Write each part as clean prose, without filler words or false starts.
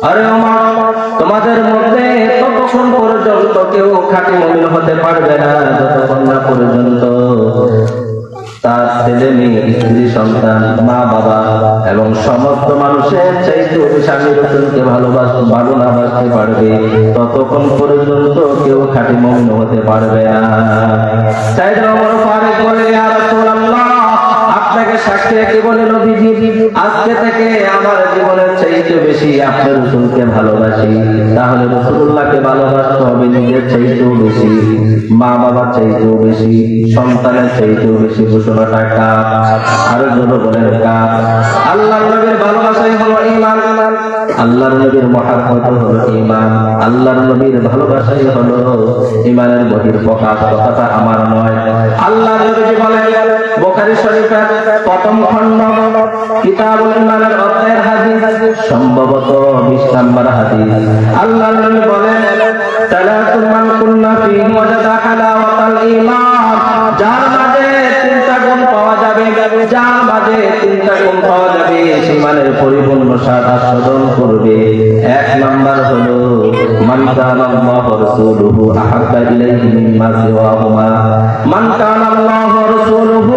আরে ওমর, তোমাদের মধ্যে ততক্ষণ পর্যন্ত কেউ খাঁটি মুমিন হতে পারবে না যতক্ষণ না পর্যন্ত তার ছেলে মেয়ে স্ত্রী সন্তান মা বাবা এবং সমস্ত মানুষের চাইতে স্বামী রসুলকে ভালো না বাসতে পারবে ততক্ষণ পর্যন্ত কেউ খাঁটি মুমিন হতে পারবে না। সাইয়েদনা ওমর ফারুক বলে, ইয়া রাসূলুল্লাহ, আপনাকে সাক্ষী রেখে বলে নবীজি, আজকে থেকে আমার জীবনের চাইতে বেশি আপনার রসুলকে ভালোবাসি। তাহলে রাসূলুল্লাহকে ভালোবাসতে হবে নিজের চাইতেও বেশি, মা বাবার চাইতেও বেশি, সন্তানের চাইতেও বেশি। ঘোষণাটা কার? আরো জোরে বলেন কার? আল্লাহর নবীর ভালোবাসাই হলো ঈমান, আল্লাহর নবীর মহব্বত হলো ঈমান, আল্লাহর নবীর ভালোবাসাই হলো ঈমানের বহিঃপ্রকাশ। কথাটা আমার নয়, আল্লাহর নবী বলেন, বুখারী শরীফের প্রথম খণ্ড কিতাবুল ঈমানের অধ্যায়ের হাদিস, সম্ভবত 20 নম্বর হাদিস। আল্লাহর নবী বলেন, সালাতুন মান কুন্না ফীহি ওয়াজাদা হালাওয়াতাল ঈমান, যার মাঝে তিনটা গুণ পাওয়া যাবে, যার মাঝে তিনটা গুণ পাওয়া যাবে সে ঈমানের পরিপূর্ণ স্বাদ আস্বাদন করবে। 1 নাম্বার হলো মান কানা আল্লাহু ওয়া রাসূলুহু আহাব্বা ইলাইহি মিম্মা সিওয়াহুমা, মান কানা আল্লাহু ওয়া রাসূলুহু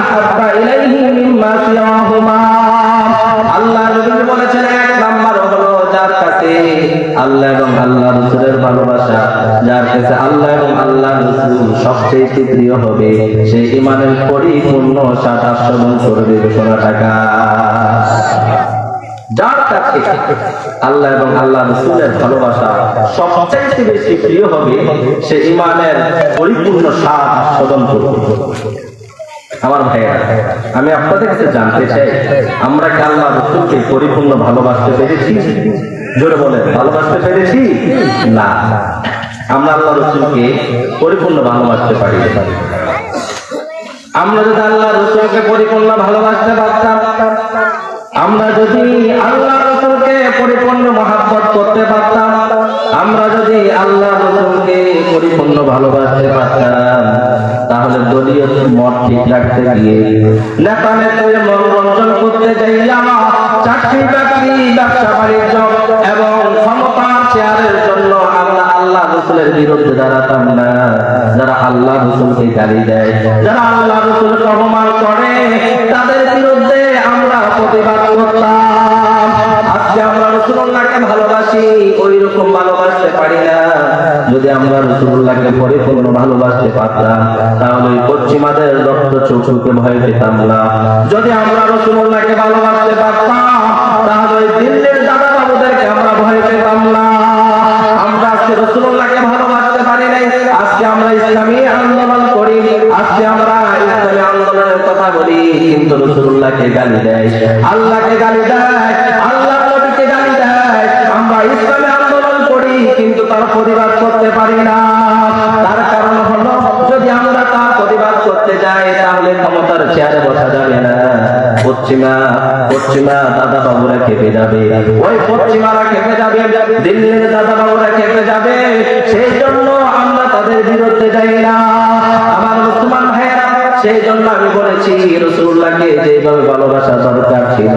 আহাব্বা ইলাইহি মিম্মা সিওয়াহুমা। আল্লাহ নবী বলেছেন 1 নাম্বার হলো যার কাছে আল্লাহ এবং আল্লাহ রাসূলের ভালোবাসা, যার কাছে আল্লাহ এবং আল্লাহ রাসূল সবচেয়ে প্রিয় হবে, সে ঈমানের পরিপূর্ণ স্বাদ আস্বাদন করবে। ঘোষণাটা কার? যার কাছে আল্লাহ এবং আল্লাহ রাসূলের ভালোবাসা সবচেয়ে বেশি প্রিয় হবে, সে ঈমানের পরিপূর্ণ স্বাদ আস্বাদন করবে। আমার ভাইরা, আমি আপনাদের কাছে জানতে চাই, আমরা কি আল্লাহ রাসূলকে পরিপূর্ণ ভালোবাসতে পেরেছি? জোরে বলেন, ভালোবাসতে পেরেছি? না, আমরা আল্লাহ রাসূলকে পরিপূর্ণ ভালোবাসতে পারি। আমরা যদি আল্লাহ রাসূলকে পরিপূর্ণ ভালোবাসতে পারতাম, আমরা যদি আল্লাহ রাসূলকে পরিপূর্ণ মহব্বত করতে পারতাম, আমরা যদি আল্লাহ রাসূলকে পরিপূর্ণ ভালোবাসতে পারতাম, তাহলে দলীয় মত ঠিক রাখতে গিয়ে নেতা নেত্রীর মনোরঞ্জন করতে যাইয়া চাকরি বাকরি ব্যবসা বাণিজ্য এবং ক্ষমতার চেয়ারের জন্য আমরা আল্লাহ রাসূলের বিরুদ্ধে দাঁড়াতাম না। যারা আল্লাহ রাসূলকে গালি দেয়, যারা আল্লাহ রাসূলকে অপমান করে, তাদের বিরুদ্ধে আমরা প্রতিবাদ করতাম। আজকে আমরা রাসূলুল্লাহকে ভালোবাসি, ওই রকম ভালোবাসতে পারি না। যদি আমরা রাসূলুল্লাহকে পরিপূর্ণ ভালোবাসতে পারতাম, তাহলে পশ্চিমাদের রক্ত চক্ষুকে ভয় পেতাম না। যদি আমরা রাসূলুল্লাহকে ভালোবাসতে পারতাম, তাহলে দিল্লির দাদা বাবুদেরকে আমরা ভয় পেতাম না। আমরা আজকে রাসূলুল্লাহকে ভালোবাসতে পারি নাই, আজকে আমরা ইসলামী আন্দোলন করি, আজকে আমরা ইসলামী আন্দোলনের কথা বলি, কিন্তু রাসূলুল্লাহকে গালি দেয়, আল্লাহকে গালি দেয়, আল্লাহ নবীকে গালি দেয়। আমরা ইসলামী আন্দোলন করি, কিন্তু তার প্রতিবাদ করতে পারি না। তার কারণ হলো, যদি আমরা তার প্রতিবাদ করতে যাই, তাহলে ক্ষমতার চেয়ারে বসা যাবে না। পশ্চিমা দাদা বাবুরা খেপে যাবে, ওই পশ্চিমারা খেপে যাবে, দিল্লির দাদা বাবুরা খেপে যাবে। সেই জন্য আমরা তাদের বিরুদ্ধে যাই না। আমার মুসলমান ভাইয়েরা, সেই জন্য আমি বলেছি, রাসূলুল্লাহকে যেভাবে ভালোবাসা দরকার ছিল,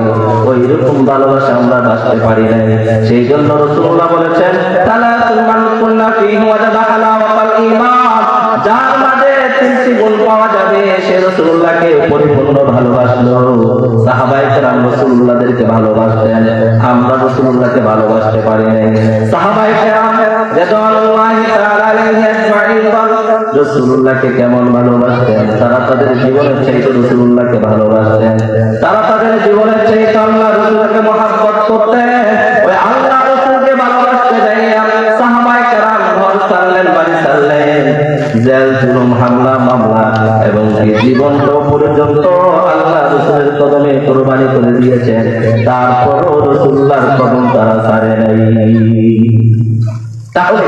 ওই রকম ভালোবাসা আমরা বাঁচতে পারি নাই। সেই জন্য রাসূলুল্লাহ বলেছেন, সালাতুন মান কুন্না ফীহি ওয়াজাদা হালাওয়াতাল ঈমান, যার মাঝে তিনটি গুণ পাওয়া যাবে, সে রাসূলুল্লাহকে পরিপূর্ণ ভালোবাসলো। সাহাবায়ে কেরাম রাসূলুল্লাহকে ভালোবাসতেন, আমরা রাসূলুল্লাহকে ভালোবাসতে পারি নাই। সাহাবায়ে কেরাম রাদিয়াল্লাহু তাআলা আলাইহিম আজমাইন রাসূলুল্লাহকে কেমন ভালোবাসতেন? তারা তাদের জীবনের চাইতে রাসূলুল্লাহকে ভালোবাসতেন, তারা তাদের জীবনের চাইতে আল্লাহ রাসূলকে মহব্বত করতেন। ওই আল্লাহ রাসূলকে ভালোবাসতে যাইয়া সাহাবায়ে কেরাম ঘর ছাড়লেন, বাড়ি ছাড়লেন, জেল জুলুম হামলা মামলা এবং জীবনটা পর্যন্ত আল্লাহ রাসূলের কদমে কুরবানি করে দিয়েছেন। তারপরও রাসূলুল্লাহর কদম তারা ছাড়ে নাই। তাহলে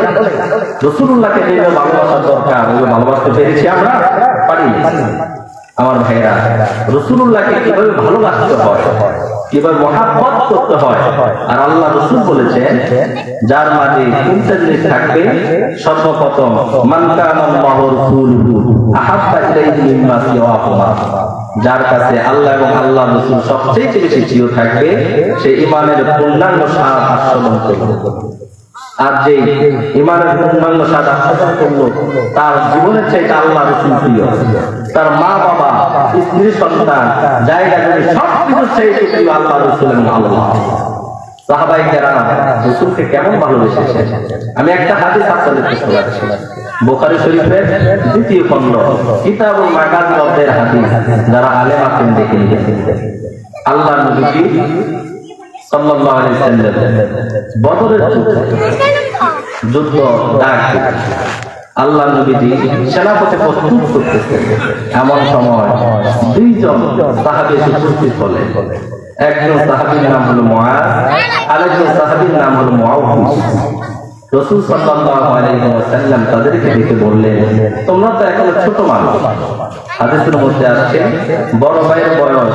রাসূলুল্লাহকে যেভাবে ভালোবাসা দরকার, ওই ভালোবাসতে পেরেছি আমরা? পারিনি। আমার ভাইরা, রাসূলুল্লাহকে কিভাবে ভালোবাসতে হয়, কিভাবে মহব্বত করতে হয়, আর আল্লাহ রাসূল বলেছেন, যার মাঝে তিনটা জিনিস থাকবে। সর্বপ্রথম, মান কানা আল্লাহু ওয়া রাসূলুহু আহাব্বা ইলাইহি মিম্মা সিওয়াহুমা, যার কাছে আল্লাহ এবং আল্লাহ রাসূল সবচেয়ে বেশি প্রিয় থাকবে সে ঈমানের পূর্ণাঙ্গ স্বাদ আস্বাদন করবে। আর যে ঈমানের পূর্ণাঙ্গ স্বাদ আস্বাদন করলো তার জীবনের চাইতে আল্লাহ রাসূল প্রিয়, তার মা বাবা স্ত্রী সন্তান জায়গা জমি সবকিছু চাইতে প্রিয় আল্লাহ রাসূল এবং আল্লাহ। সাহাবায়ে কেরাম রাসূলকে কেমন ভালোবেসেছেন। আমি একটা হাদিস আপনাদের কাছে শোনাচ্ছি, বুখারী শরীফের দ্বিতীয় খণ্ড কিতাবুল মাগাজির হাদিস। যারা আলেম আছেন দেখে নিয়েছেন, আল্লাহর নবী সাল্লাল্লাহু আলাইহি ওয়াসাল্লাম বদরের যুদ্ধ ডাক আল্লাহর নবীজি সেনাপতি প্রস্তুত করতেছেন। এমন সময় দুইজন সাহাবী উপস্থিত হলেন। একজন সাহাবীর নাম হলো মুআজ, আরেকজন সাহাবীর নাম হলো মুআউজ। রাসূল সাল্লাল্লাহু আলাইহি ওয়াসাল্লাম তাদেরকে ডেকে বললেন, তোমরা তো এখনো ছোট মানুষ। হাদিসের মধ্যে আছে বড় ভাইয়ের বয়স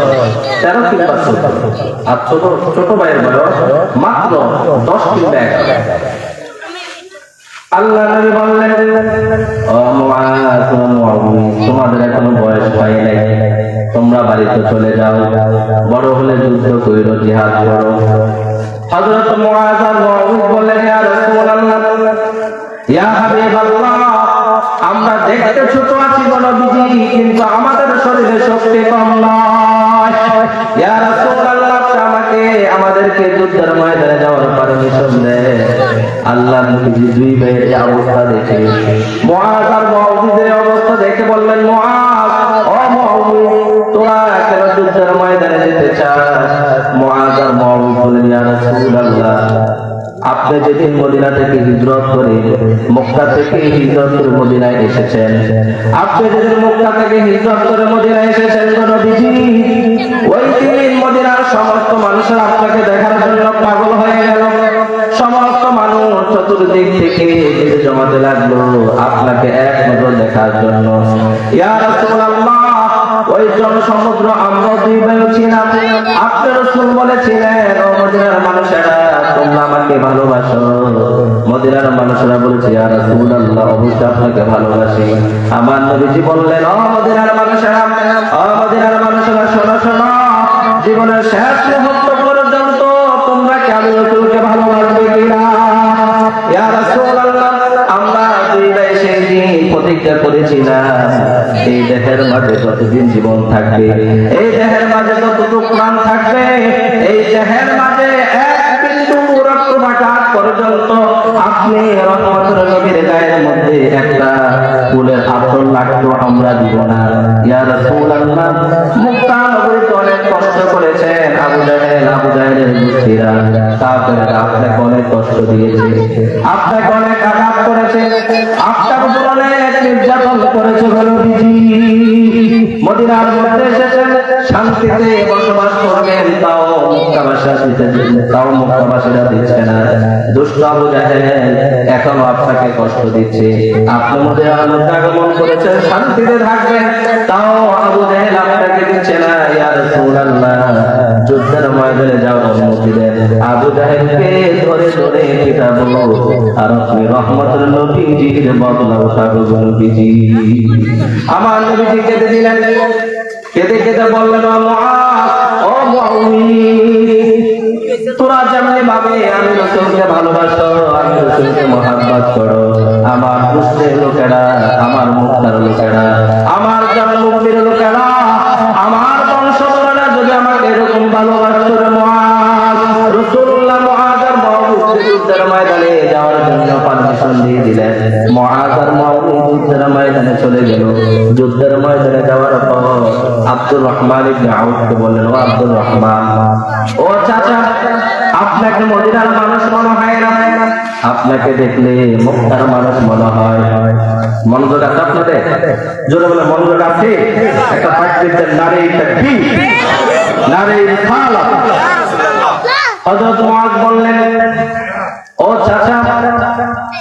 13 কিংবা 14, আর ছোট ভাইয়ের বয়স মাত্র 10 কিংবা 11। আল্লাহ নবী বললেন, ও মুআজ ও মুআউজ, তোমাদের এখনো বয়স হয় নাই, তোমরা বাড়িতে চলে যাও, বড় হলে যুদ্ধ কইরো, জিহাদ করো। হযরত মুআজ আর মুআউজ বললেন, ইয়া রাসূলুল্লাহ, ইয়া হাবিবাল্লাহ, আমরা দেখতে ছোট আছি গো নবীজি, কিন্তু আমাদের শরীরে শক্তি কম নয়। ইয়া রাসূলুল্লাহ, আমাদেরকে যুদ্ধের ময়দানে যাওয়ার পারমিশন দেন। আল্লাহর নবী দুই ভাইয়ের অবস্থা দেখে, মুআজ আর মুআউজের অবস্থা দেখে বললেন, মুআজ ও মুআউজ, তোরা কেন যুদ্ধের ময়দানে যেতে চাস? মুআজ আর মুআউজ বললেন, ইয়া রাসূলুল্লাহ, আপনি যেদিন মদিনা থেকে হিজরত করে মক্কা থেকে হিজরত করে মদিনায় এসেছেন, আপনি যেদিন মক্কা থেকে হিজরত করে মদিনায় এসেছেন গো নবীজি, ওই দিন মদিনার সমস্ত মানুষের আপনাকে দেখার জন্য পাগল হয়ে গেল। সমস্ত মানুষ চতুর্দিক থেকে জমাতে লাগলো আপনাকে এক নজর দেখার জন্য। ইয়া রাসূলুল্লাহ, ওই জনসমুদ্র আমরা দুই ভাই ছিলাম। আপনি রাসূল বলেছিলেন, ও মদিনার মানুষেরা, তোমরা আমাকে ভালোবাসো। মদিনার মানুষেরা বলেছে, ইয়া রাসূলুল্লাহ, অবশ্যই আপনাকে ভালোবাসি। আমার নবীজি বললেন, ও মদিনার মানুষেরা, ও মদিনার মানুষেরা, শোনো শোনো, জীবনের শেষ মুহূর্ত পর্যন্ত তোমরা কি আমি রাসূলকে ভালোবাসবে কিনা? ইয়া রাসূলুল্লাহ, আমরা দুই ভাই সেই দিন প্রতিজ্ঞা করেছিলাম, এই দেহের মাঝে যতদিন জীবন থাকবে, এই দেহের মাঝে যতটুকু প্রাণ থাকবে, এই দেহের মাঝে এক বিন্দু রক্তপাত পর্যন্ত আপনি রহমতের নবীর গায়ের মধ্যে একটা ফুলের আতর লাগতো আমরা দিব না। ইয়া রাসূলুল্লাহ, মক্কা নগরীতে অনেক কষ্ট করেছেন আবু জাহেলের গোষ্ঠীরা, তারপরে আপনাকে অনেক কষ্ট দিয়েছে, আপনাকে অনেক আঘাত করেছে, আপনার উপর অনেক নির্যাতন করেছে নবীজি। মদিনার মধ্যে এসেছেন, শান্তিতে বসবাস করবেন, তাও মক্কাবাসীরা দিচ্ছে না। দুষ্ট আবু জাহেল এখনো আপনাকে কষ্ট দিচ্ছে। আপনি মদিনার মধ্যে আগমন করেছেন, শান্তিতে থাকবেন, তাও আবু জাহেল আপনাকে দিচ্ছে না। ইয়া রাসূলুল্লাহ, যুদ্ধের ময়দানে যাওয়ার অনুমতি দেন, আবু জাহেলকে ধরে ধরে পিটাবো, আর আপনি রহমতের নবীজির বদলা উঠাবো নবীজি। আমার নবীজি কেঁদে দিলেন, কেঁদে কেঁদে বললেন, ও মুআউজ, তোরা যেমনি ভাবে আমি রাসূলকে ভালোবাসো, আমি রাসূলকে মহব্বত করো, আমার মুসলিম লোকেরা, আমার মুক্তার লোকেরা, আমার জন্মভূমির লোকেরা, আমার বংশধরেরা যদি আমাকে এরকম ভালোবাসতো রে মুআজ, রাসূলুল্লাহ মুআজ আর মুআউজকে যুদ্ধের ময়দানে যাওয়ার জন্য পারমিশন দিয়ে দিলেন। মুআজ আর মুআউজ যুদ্ধের ময়দানে চলে গেল। যুদ্ধের ময়দানে যাওয়ার পর আব্দুর রহমান ইবনে আউফকে বললেন, ও আব্দুর রহমান, ও চাচা, আপনাকে মদিনার মানুষ মনে হয় না, আপনাকে দেখলে মক্কার মানুষ মনে হয়। মনোযোগ আছে আপনাদের? জোরে বলে মনোযোগ আছে? একটা পাঠিয়ে নারে তাকবীর, নারে রিসালাত। হযরত মুআজ বললেন, ও চাচা,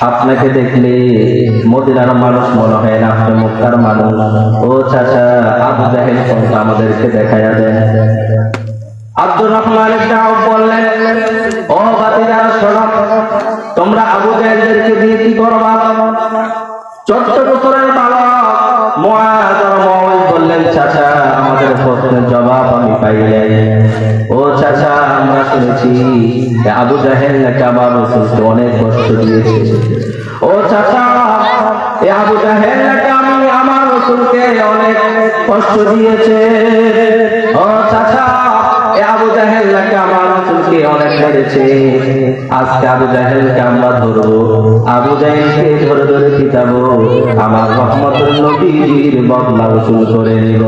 আপনাকে দেখলে মদিনার মানুষ মনে হয় না, আপনি মক্কার মানুষ। ও চাচা, আবু জাহেল কোনটা আমাদেরকে দেখায়া দেন। আব্দুর রহমান ইবনে আউফ বললেন, ও ভাতিজারা শোনো, তোমরা আবু জাহেলদেরকে দিয়ে কি করবা? 14 বছরের বালক মুআজ আর মুআউজ বললেন, চাচা, আমাদের শুনেছি আবু জাহেল নাকি আমার রাসূলকে অনেক কষ্ট দিয়েছে। ও চাচা, এ আবু জাহেল নাকি আমার রাসূলকে অনেক কষ্ট দিয়েছে। ও চাচা, এ আবু জাহেল নাকি আমার রাসূলকে অনেক মেরেছে। আজকে আবু জাহেলকে আমরা ধরবো, আবু জাহেলকে ধরে ধরে পিটাবো, আমার রহমতের নবীর বদলা উসুল করে নিব।